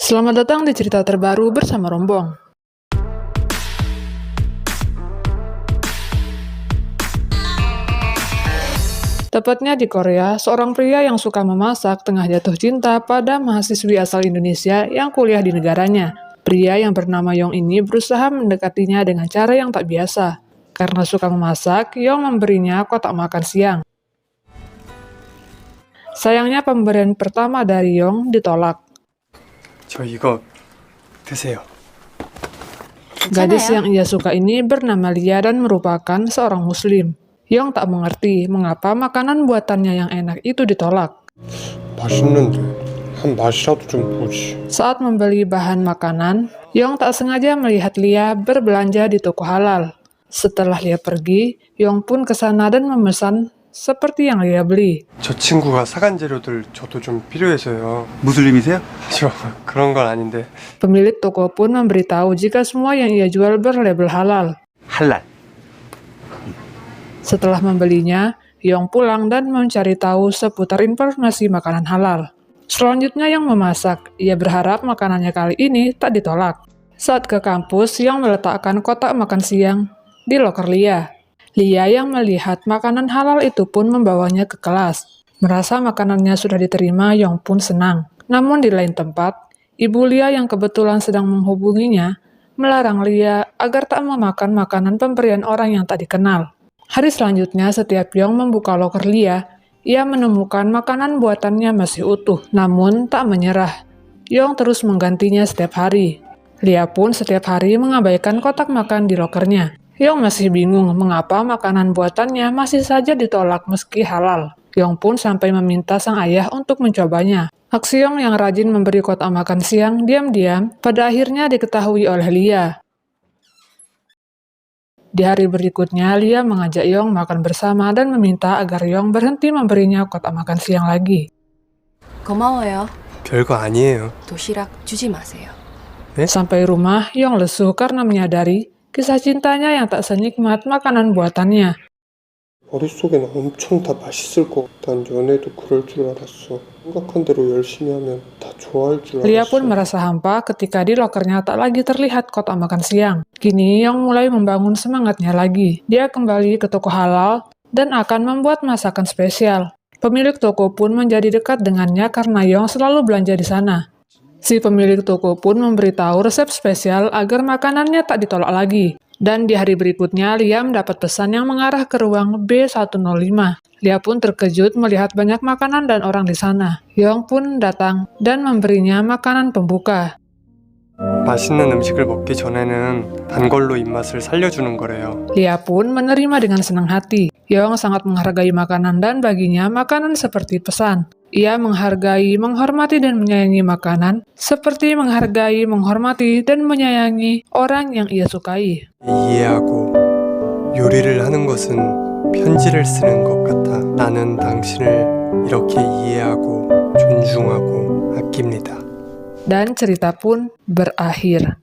Selamat datang di cerita terbaru bersama Rombong. Tepatnya di Korea, seorang pria yang suka memasak tengah jatuh cinta pada mahasiswi asal Indonesia yang kuliah di negaranya. Pria yang bernama Yong ini berusaha mendekatinya dengan cara yang tak biasa. Karena suka memasak, Yong memberinya kotak makan siang. Sayangnya pemberian pertama dari Yong ditolak. 저 이거 드세요. Gadis yang ia suka ini bernama Lia dan merupakan seorang muslim. Yong tak mengerti mengapa makanan buatannya yang enak itu ditolak. 맛있는데 한 맛이라도 좀 보지. Saat membeli bahan makanan, Yong tak sengaja melihat Lia berbelanja di toko halal. Setelah Lia pergi, Yong pun ke sana dan memesan seperti yang Lia beli. 저 친구가 사간 재료들 저도 좀 필요해서요. 무슬림이세요? 저 그런 건 아닌데. Pemilik toko pun memberitahu jika semua yang ia jual berlabel halal. 할랄. Setelah membelinya, Yong pulang dan mencari tahu seputar informasi makanan halal. Selanjutnya Yong memasak. Ia berharap makanannya kali ini tak ditolak. Saat ke kampus, Yong meletakkan kotak makan siang di loker Lia. Lia yang melihat makanan halal itu pun membawanya ke kelas. Merasa makanannya sudah diterima, Yong pun senang. Namun di lain tempat, ibu Lia yang kebetulan sedang menghubunginya, melarang Lia agar tak memakan makanan pemberian orang yang tak dikenal. Hari selanjutnya, setiap Yong membuka loker Lia, ia menemukan makanan buatannya masih utuh, namun tak menyerah. Yong terus menggantinya setiap hari. Lia pun setiap hari mengabaikan kotak makan di lokernya. Yong masih bingung mengapa makanan buatannya masih saja ditolak meski halal. Yong pun sampai meminta sang ayah untuk mencobanya. Aksi Yong yang rajin memberi kotak makan siang diam-diam pada akhirnya diketahui oleh Lia. Di hari berikutnya, Lia mengajak Yong makan bersama dan meminta agar Yong berhenti memberinya kotak makan siang lagi. 고마워요. 별거 아니에요. 도시락 주지 마세요. Sampai rumah, Yong lesu karena menyadari kisah cintanya yang tak senikmat makanan buatannya. 머릿속에는 엄청 다 맛있을 것 같아. 난 연애도 그럴 줄 알았어. 생각한 대로 열심히 하면 다 좋아할 줄 알았어. Lia pun merasa hampa ketika di lokernya tak lagi terlihat kotak makan siang. Kini Yong mulai membangun semangatnya lagi. Dia kembali ke toko halal dan akan membuat masakan spesial. Pemilik toko pun menjadi dekat dengannya karena Yong selalu belanja di sana. Si pemilik toko pun memberitahu resep spesial agar makanannya tak ditolak lagi. Dan di hari berikutnya, Lia mendapat pesan yang mengarah ke ruang B105. Lia pun terkejut melihat banyak makanan dan orang di sana. Yong pun datang dan memberinya makanan pembuka. 맛있는 음식을 먹기 전에는 단 걸로 입맛을 살려주는 거래요. Lia pun menerima dengan senang hati. Yong sangat menghargai makanan dan baginya makanan seperti pesan. Ia menghargai, menghormati, dan menyayangi makanan seperti menghargai, menghormati, dan menyayangi orang yang ia sukai. 이해하고 요리를 하는 것은 편지를 쓰는 것 같아. 나는 당신을 이렇게 이해하고 존중하고 아낍니다. Dan cerita pun berakhir.